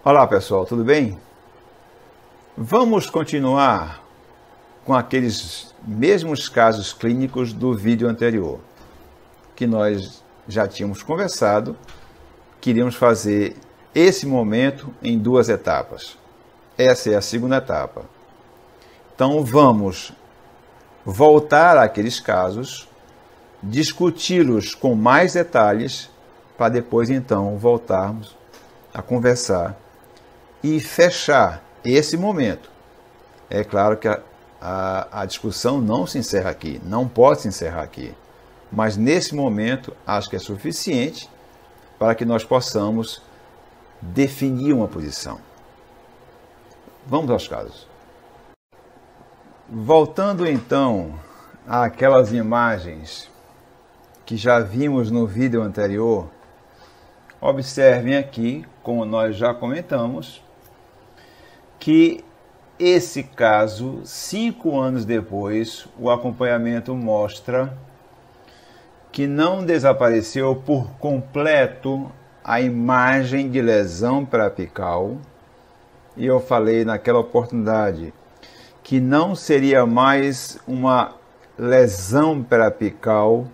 Olá pessoal, tudo bem? Vamos continuar com aqueles mesmos casos clínicos do vídeo anterior, que nós já tínhamos conversado. Queríamos fazer esse momento em duas etapas. Essa é a segunda etapa. Então vamos voltar àqueles casos, discuti-los com mais detalhes, para depois então voltarmos a conversar e fechar esse momento. É claro que a discussão não se encerra aqui, não pode se encerrar aqui, mas nesse momento acho que é suficiente para que nós possamos definir uma posição. Vamos aos casos. Voltando então àquelas imagens que já vimos no vídeo anterior, observem aqui, como nós já comentamos, que esse caso, 5 anos depois, o acompanhamento mostra que não desapareceu por completo a imagem de lesão periapical, e eu falei naquela oportunidade que não seria mais uma lesão periapical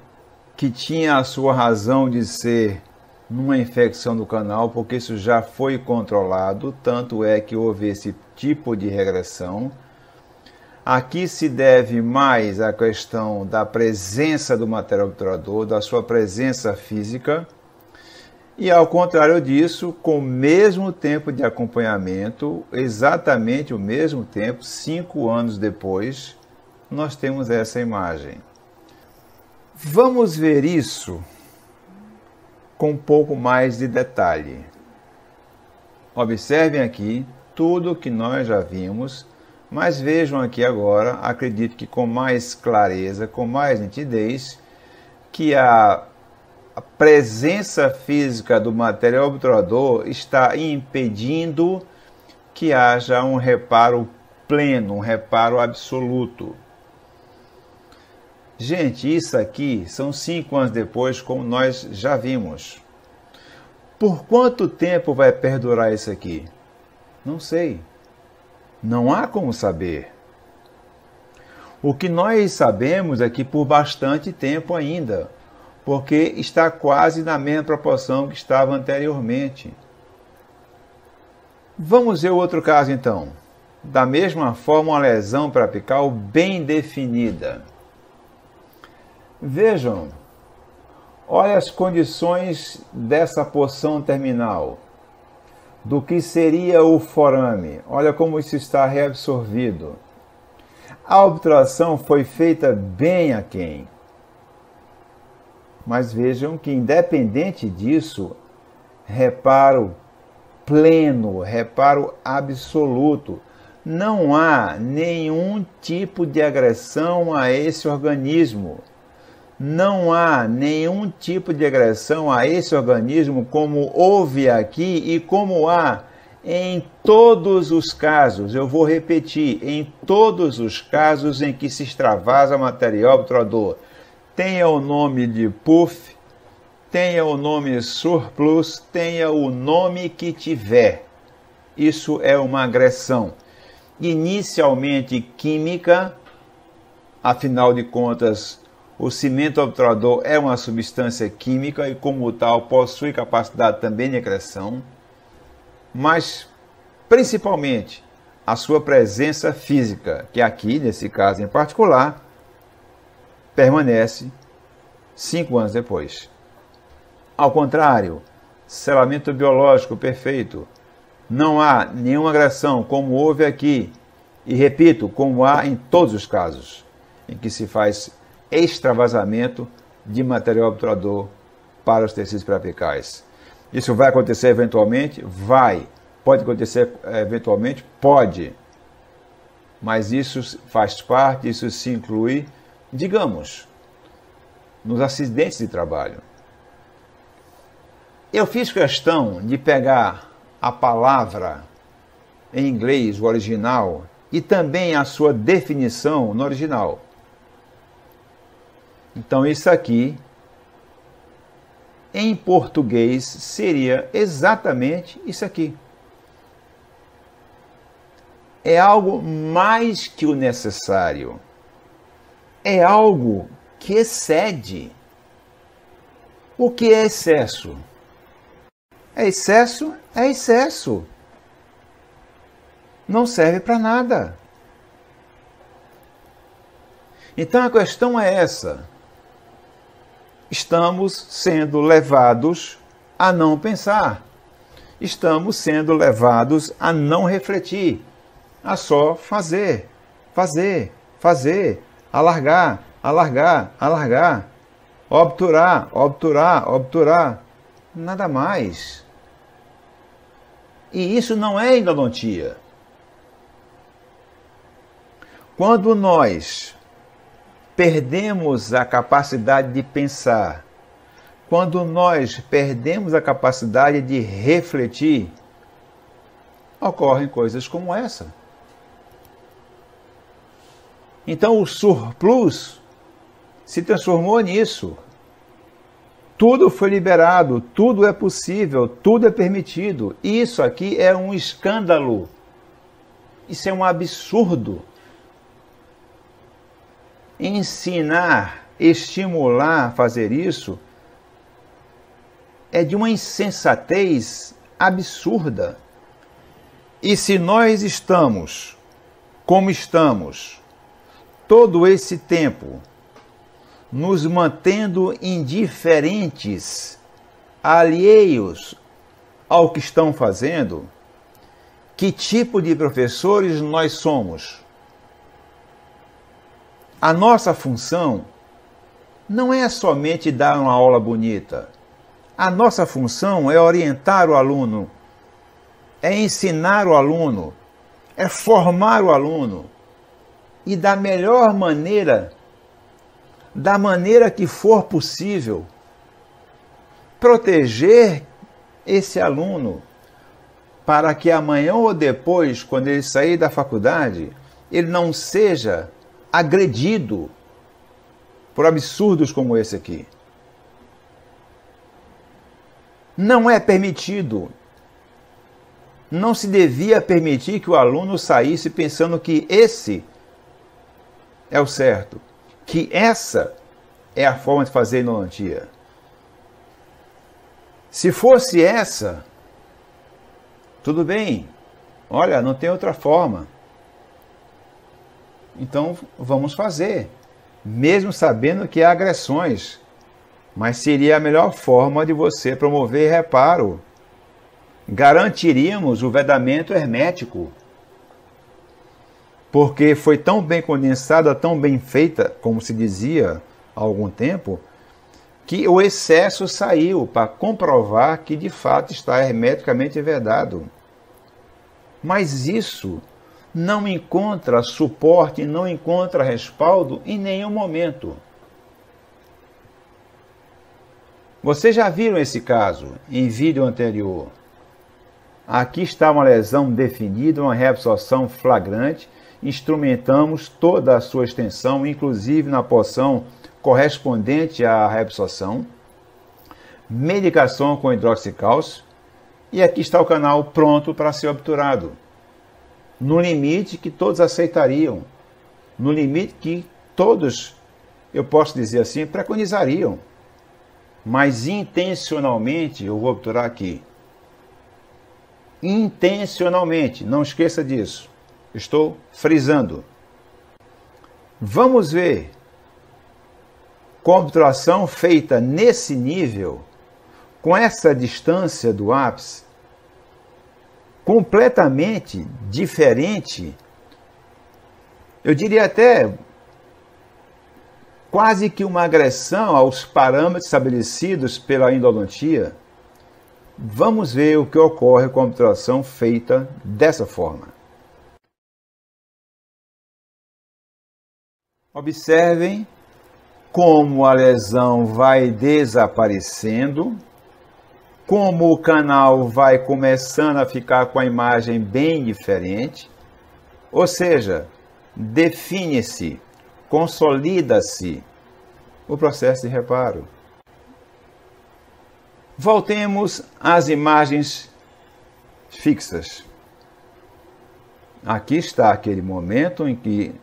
que tinha a sua razão de ser numa infecção do canal, porque isso já foi controlado, tanto é que houve esse tipo de regressão. Aqui se deve mais à questão da presença do material obturador, da sua presença física, e ao contrário disso, com o mesmo tempo de acompanhamento, exatamente o mesmo tempo, 5 anos depois, nós temos essa imagem. Vamos ver isso com um pouco mais de detalhe. Observem aqui tudo que nós já vimos, mas vejam aqui agora, acredito que com mais clareza, com mais nitidez, que a presença física do material obturador está impedindo que haja um reparo pleno, um reparo absoluto. Gente, isso aqui são 5 anos depois, como nós já vimos. Por quanto tempo vai perdurar isso aqui? Não sei. Não há como saber. O que nós sabemos é que por bastante tempo ainda, porque está quase na mesma proporção que estava anteriormente. Vamos ver o outro caso então. Da mesma forma, uma lesão periapical bem definida. Vejam, olha as condições dessa porção terminal, do que seria o forame. Olha como isso está reabsorvido. A obturação foi feita bem aquém. Mas vejam que, independente disso, reparo pleno, reparo absoluto. Não há nenhum tipo de agressão a esse organismo. Não há nenhum tipo de agressão a esse organismo como houve aqui e como há em todos os casos. Eu vou repetir, em todos os casos em que se extravasa material obturador. Tenha o nome de PUF, tenha o nome surplus, tenha o nome que tiver. Isso é uma agressão. Inicialmente química, afinal de contas, o cimento obturador é uma substância química e, como tal, possui capacidade também de agressão, mas, principalmente, a sua presença física, que aqui, nesse caso em particular, permanece 5 anos depois. Ao contrário, selamento biológico perfeito, não há nenhuma agressão, como houve aqui, e repito, como há em todos os casos em que se faz extravasamento de material obturador para os tecidos periapicais. Isso vai acontecer eventualmente? Vai. Pode acontecer eventualmente? Pode. Mas isso faz parte, isso se inclui, digamos, nos acidentes de trabalho. Eu fiz questão de pegar a palavra em inglês, o original, e também a sua definição no original. Então, isso aqui, em português, seria exatamente isso aqui. é algo mais que o necessário. É algo que excede. O que é excesso? É excesso? É excesso. Não serve para nada. Então a questão é essa. Estamos sendo levados a não pensar. Estamos sendo levados a não refletir, a só fazer, fazer, fazer, alargar, alargar, alargar, obturar, obturar, obturar, nada mais. E isso não é endodontia. Quando nós perdemos a capacidade de pensar, quando nós perdemos a capacidade de refletir, ocorrem coisas como essa. Então o surplus se transformou nisso. Tudo foi liberado, tudo é possível, tudo é permitido. Isso aqui é um escândalo. Isso é um absurdo. Ensinar, estimular a fazer isso é de uma insensatez absurda. E se nós estamos, como estamos, todo esse tempo, nos mantendo indiferentes, alheios ao que estão fazendo, que tipo de professores nós somos? A nossa função não é somente dar uma aula bonita. A nossa função é orientar o aluno, é ensinar o aluno, é formar o aluno e da melhor maneira, da maneira que for possível, proteger esse aluno para que amanhã ou depois, quando ele sair da faculdade, ele não seja agredido por absurdos como esse aqui. Não é permitido, não se devia permitir que o aluno saísse pensando que esse é o certo, que essa é a forma de fazer endodontia. Se fosse essa, tudo bem, olha, não tem outra forma. Então vamos fazer, mesmo sabendo que há agressões. Mas seria a melhor forma de você promover reparo. Garantiríamos o vedamento hermético. Porque foi tão bem condensada, tão bem feita, como se dizia há algum tempo, que o excesso saiu para comprovar que de fato está hermeticamente vedado. Mas isso não encontra suporte, não encontra respaldo em nenhum momento. Vocês já viram esse caso em vídeo anterior. Aqui está uma lesão definida, uma reabsorção flagrante. Instrumentamos toda a sua extensão, inclusive na porção correspondente à reabsorção. Medicação com hidroxicálcio. E aqui está o canal pronto para ser obturado. No limite que todos aceitariam. No limite que todos, eu posso dizer assim, preconizariam. Mas intencionalmente, eu vou obturar aqui. Intencionalmente, não esqueça disso. Estou frisando. Vamos ver com a obturação feita nesse nível, com essa distância do ápice, completamente diferente, eu diria até quase que uma agressão aos parâmetros estabelecidos pela endodontia. Vamos ver o que ocorre com a obturação feita dessa forma. Observem como a lesão vai desaparecendo, como o canal vai começando a ficar com a imagem bem diferente, ou seja, define-se, consolida-se o processo de reparo. Voltemos às imagens fixas. Aqui está aquele momento em que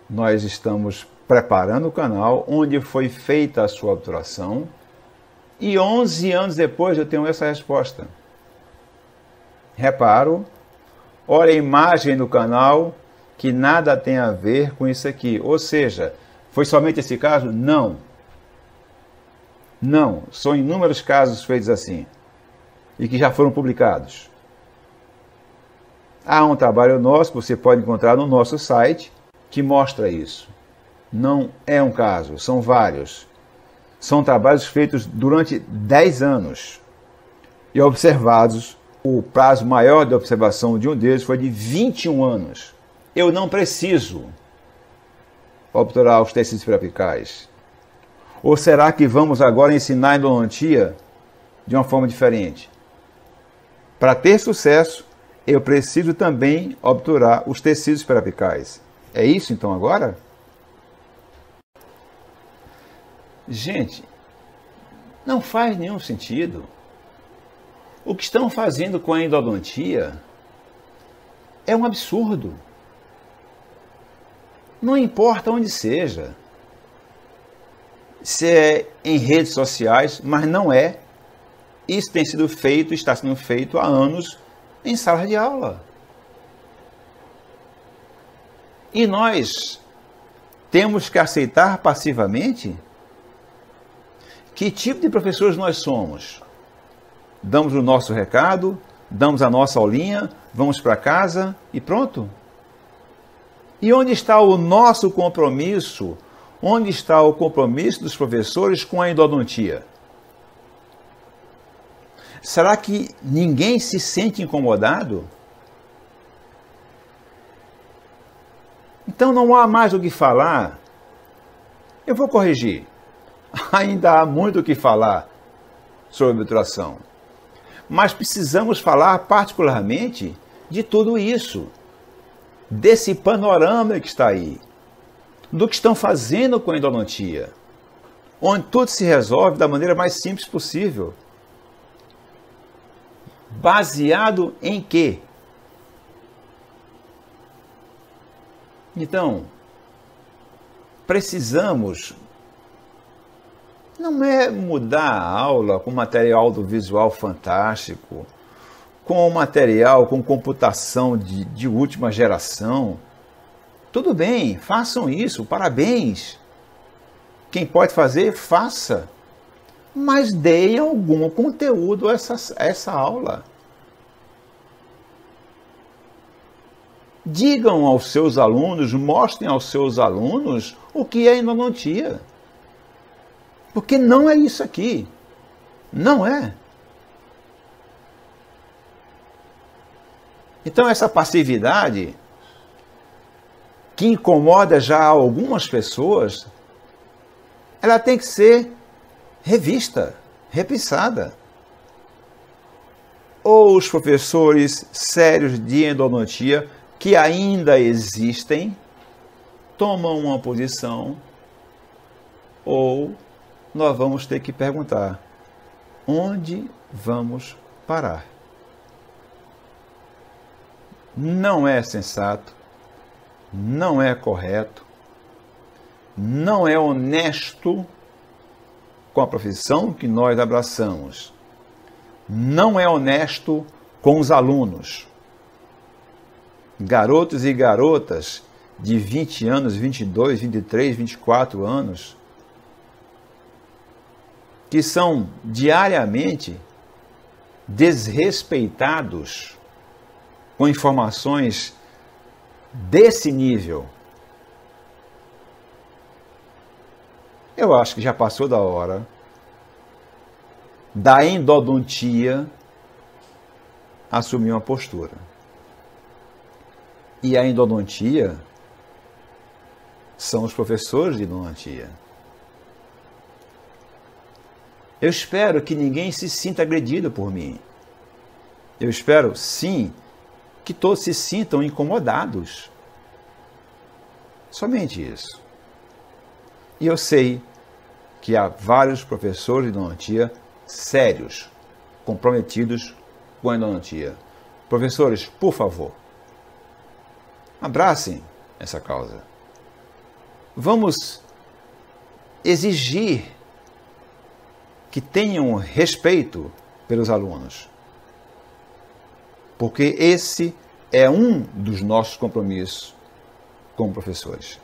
nós estamos preparando o canal, onde foi feita a sua obturação, e 11 anos depois eu tenho essa resposta. Reparo, olha a imagem do canal, que nada tem a ver com isso aqui. Ou seja, foi somente esse caso? Não. Não, são inúmeros casos feitos assim, e que já foram publicados. Há um trabalho nosso, que você pode encontrar no nosso site, que mostra isso. Não é um caso, são vários. São trabalhos feitos durante 10 anos e observados. O prazo maior de observação de um deles foi de 21 anos. Eu não preciso obturar os tecidos periapicais. Ou será que vamos agora ensinar a endodontia de uma forma diferente? Para ter sucesso, eu preciso também obturar os tecidos periapicais. É isso então agora? Gente, não faz nenhum sentido. O que estão fazendo com a endodontia é um absurdo. Não importa onde seja. Se é em redes sociais, mas não é. Isso tem sido feito, está sendo feito há anos em sala de aula. E nós temos que aceitar passivamente? Que tipo de professores nós somos? Damos o nosso recado, damos a nossa aulinha, vamos para casa e pronto? E onde está o nosso compromisso? Onde está o compromisso dos professores com a endodontia? Será que ninguém se sente incomodado? Então não há mais o que falar. Eu vou corrigir. Ainda há muito o que falar sobre obturação. Mas precisamos falar particularmente de tudo isso. Desse panorama que está aí. Do que estão fazendo com a endodontia. Onde tudo se resolve da maneira mais simples possível. Baseado em quê? Então, precisamos, não é mudar a aula com material audiovisual fantástico, com material com computação de última geração. Tudo bem, façam isso, parabéns. Quem pode fazer, faça. Mas deem algum conteúdo a essa aula. Digam aos seus alunos, mostrem aos seus alunos o que é endodontia. Porque não é isso aqui. Não é. Então essa passividade, que incomoda já algumas pessoas, ela tem que ser revista, repensada. Ou os professores sérios de endodontia, que ainda existem, tomam uma posição, ou nós vamos ter que perguntar, onde vamos parar? Não é sensato, não é correto, não é honesto com a profissão que nós abraçamos, não é honesto com os alunos. Garotos e garotas de 20 anos, 22, 23, 24 anos, que são diariamente desrespeitados com informações desse nível. Eu acho que já passou da hora da endodontia assumir uma postura. E a endodontia são os professores de endodontia. Eu espero que ninguém se sinta agredido por mim. Eu espero, sim, que todos se sintam incomodados. Somente isso. E eu sei que há vários professores de endodontia sérios, comprometidos com a endodontia. Professores, por favor, Abracem essa causa. Vamos exigir que tenham respeito pelos alunos, porque esse é um dos nossos compromissos como professores.